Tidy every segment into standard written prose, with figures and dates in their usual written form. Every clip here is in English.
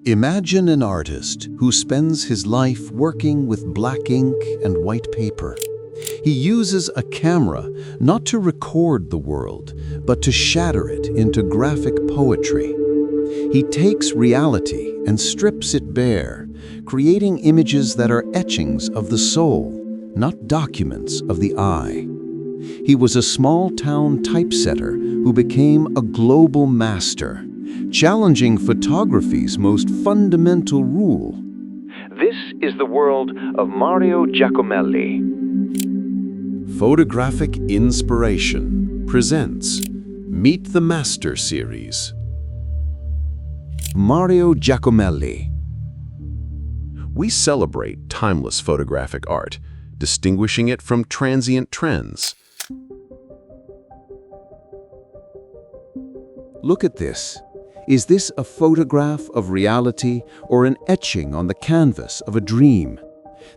Imagine an artist who spends his life working with black ink and white paper. He uses a camera not to record the world, but to shatter it into graphic poetry. He takes reality and strips it bare, creating images that are etchings of the soul, not documents of the eye. He was a small-town typesetter who became a global master, challenging photography's most fundamental rule. This is the world of Mario Giacomelli. Photographic Inspiration presents Meet the Master series. Mario Giacomelli. We celebrate timeless photographic art, distinguishing it from transient trends. Look at this. Is this a photograph of reality or an etching on the canvas of a dream?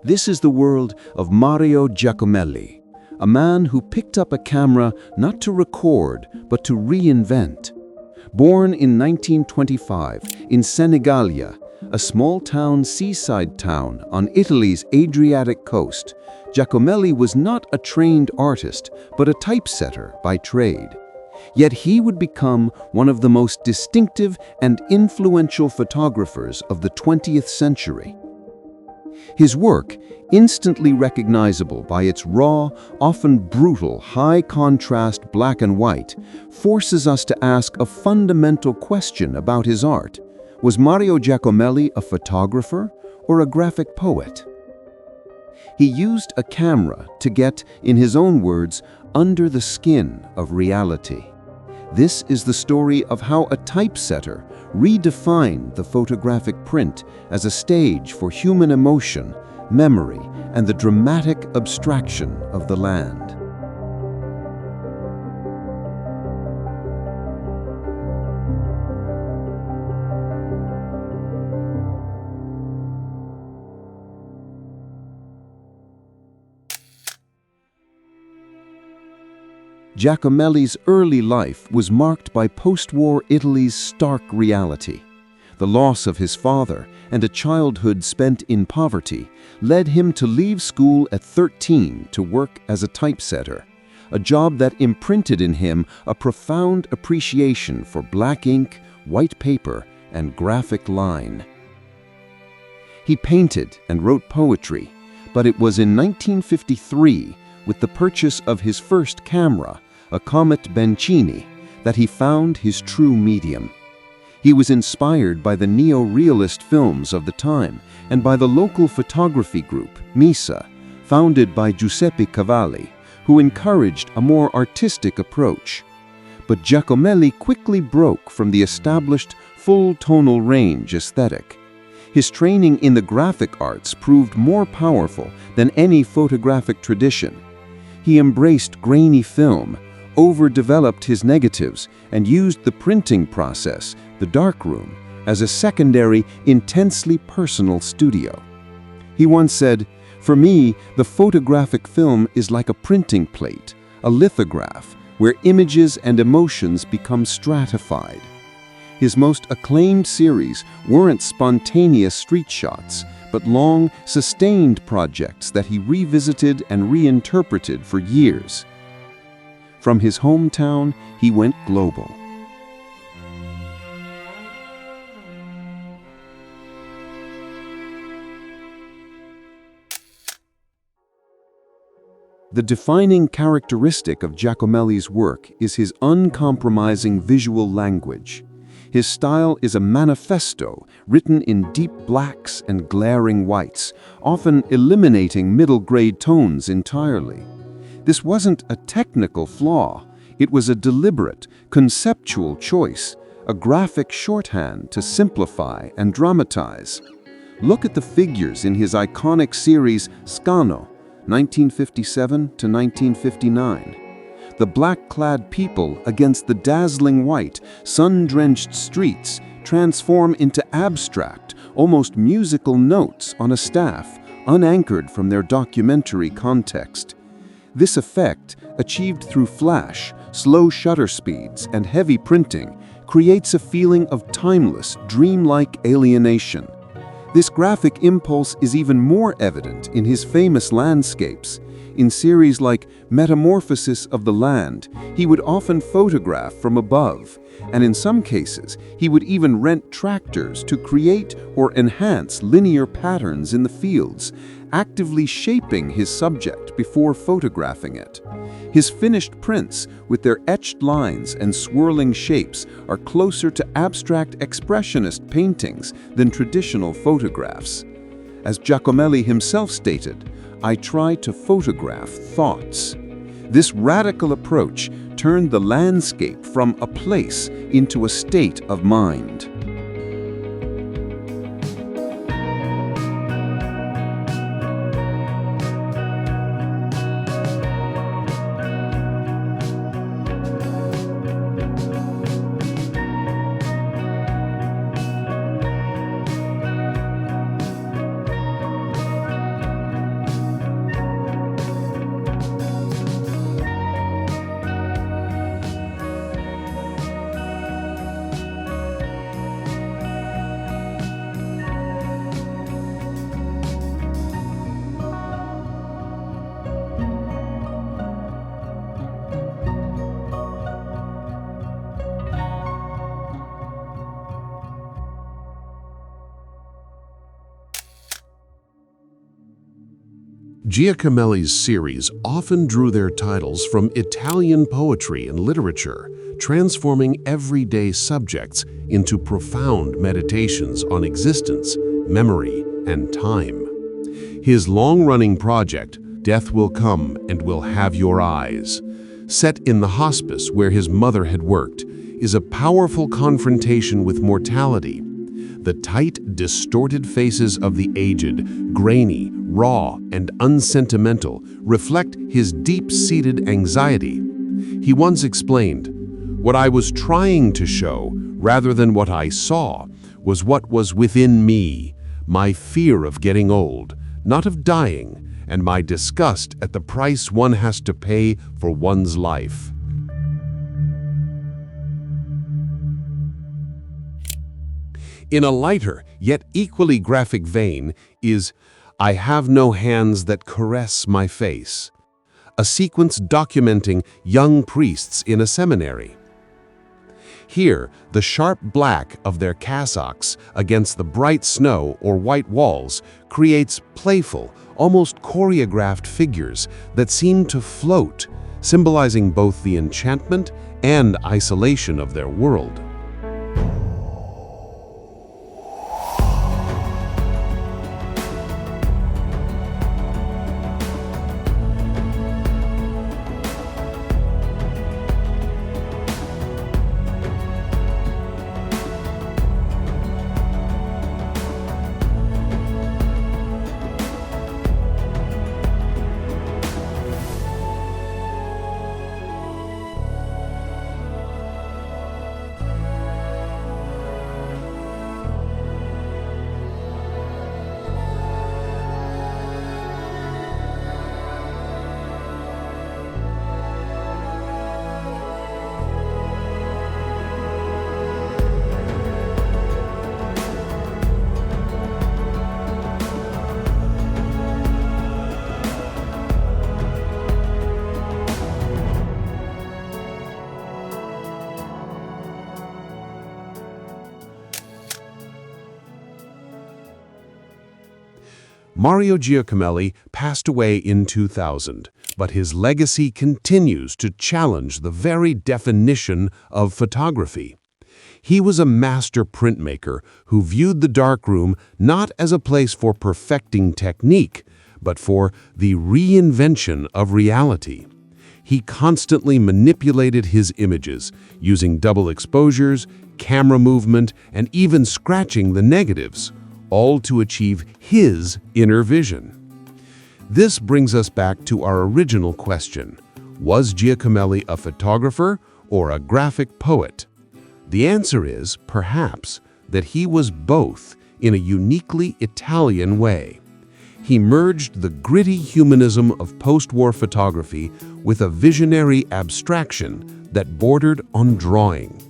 This is the world of Mario Giacomelli, a man who picked up a camera not to record, but to reinvent. Born in 1925 in Senigallia, a small-town seaside town on Italy's Adriatic coast, Giacomelli was not a trained artist, but a typesetter by trade. Yet he would become one of the most distinctive and influential photographers of the 20th century. His work, instantly recognizable by its raw, often brutal, high-contrast black and white, forces us to ask a fundamental question about his art. Was Mario Giacomelli a photographer or a graphic poet? He used a camera to get, in his own words, under the skin of reality. This is the story of how a typesetter redefined the photographic print as a stage for human emotion, memory, and the dramatic abstraction of the land. Giacomelli's early life was marked by post-war Italy's stark reality. The loss of his father and a childhood spent in poverty led him to leave school at 13 to work as a typesetter, a job that imprinted in him a profound appreciation for black ink, white paper, and graphic line. He painted and wrote poetry, but it was in 1953, with the purchase of his first camera, a Comet Bencini, that he found his true medium. He was inspired by the neo-realist films of the time and by the local photography group, MISA, founded by Giuseppe Cavalli, who encouraged a more artistic approach. But Giacomelli quickly broke from the established full tonal range aesthetic. His training in the graphic arts proved more powerful than any photographic tradition. He embraced grainy film, overdeveloped his negatives, and used the printing process, the darkroom, as a secondary, intensely personal studio. He once said, "For me, the photographic film is like a printing plate, a lithograph, where images and emotions become stratified." His most acclaimed series weren't spontaneous street shots, but long, sustained projects that he revisited and reinterpreted for years. From his hometown, he went global. The defining characteristic of Giacomelli's work is his uncompromising visual language. His style is a manifesto written in deep blacks and glaring whites, often eliminating middle-grade tones entirely. This wasn't a technical flaw. It was a deliberate, conceptual choice, a graphic shorthand to simplify and dramatize. Look at the figures in his iconic series Scanno, 1957 to 1959. The black-clad people against the dazzling white, sun-drenched streets transform into abstract, almost musical notes on a staff, unanchored from their documentary context. This effect, achieved through flash, slow shutter speeds, and heavy printing, creates a feeling of timeless, dreamlike alienation. This graphic impulse is even more evident in his famous landscapes. In series like Metamorphosis of the Land, he would often photograph from above, and in some cases, he would even rent tractors to create or enhance linear patterns in the fields, actively shaping his subject before photographing it. His finished prints, with their etched lines and swirling shapes, are closer to abstract expressionist paintings than traditional photographs. As Giacomelli himself stated, "I try to photograph thoughts." This radical approach turned the landscape from a place into a state of mind. Giacomelli's series often drew their titles from Italian poetry and literature, transforming everyday subjects into profound meditations on existence, memory, and time. His long-running project, Death Will Come and Will Have Your Eyes, set in the hospice where his mother had worked, is a powerful confrontation with mortality. The tight, distorted faces of the aged, grainy, raw, and unsentimental reflect his deep-seated anxiety. He once explained, "What I was trying to show, rather than what I saw, was what was within me, my fear of getting old, not of dying, and my disgust at the price one has to pay for one's life." In a lighter, yet equally graphic vein is I Have No Hands That Caress My Face, a sequence documenting young priests in a seminary. Here, the sharp black of their cassocks against the bright snow or white walls creates playful, almost choreographed figures that seem to float, symbolizing both the enchantment and isolation of their world. Mario Giacomelli passed away in 2000, but his legacy continues to challenge the very definition of photography. He was a master printmaker who viewed the darkroom not as a place for perfecting technique, but for the reinvention of reality. He constantly manipulated his images, using double exposures, camera movement, and even scratching the negatives, all to achieve his inner vision. This brings us back to our original question: was Giacomelli a photographer or a graphic poet? The answer is, perhaps, that he was both in a uniquely Italian way. He merged the gritty humanism of post-war photography with a visionary abstraction that bordered on drawing.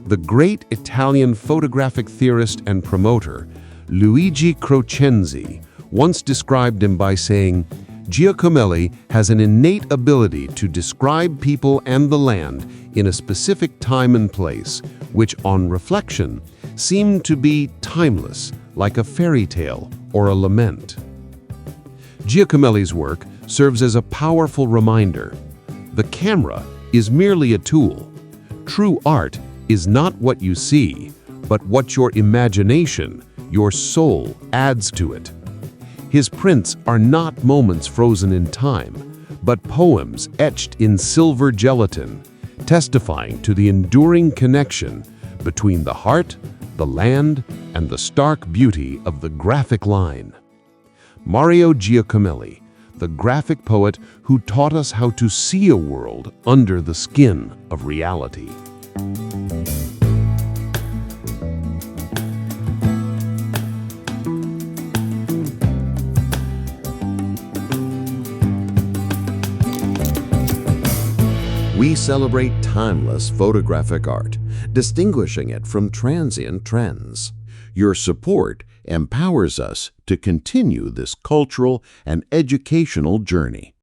The great Italian photographic theorist and promoter, Luigi Crocenzi, once described him by saying, "Giacomelli has an innate ability to describe people and the land in a specific time and place, which, on reflection, seem to be timeless, like a fairy tale or a lament." Giacomelli's work serves as a powerful reminder. The camera is merely a tool. True art is not what you see, but what your imagination, your soul, adds to it. His prints are not moments frozen in time, but poems etched in silver gelatin, testifying to the enduring connection between the heart, the land, and the stark beauty of the graphic line. Mario Giacomelli, the graphic poet who taught us how to see a world under the skin of reality. We celebrate timeless photographic art, distinguishing it from transient trends. Your support empowers us to continue this cultural and educational journey.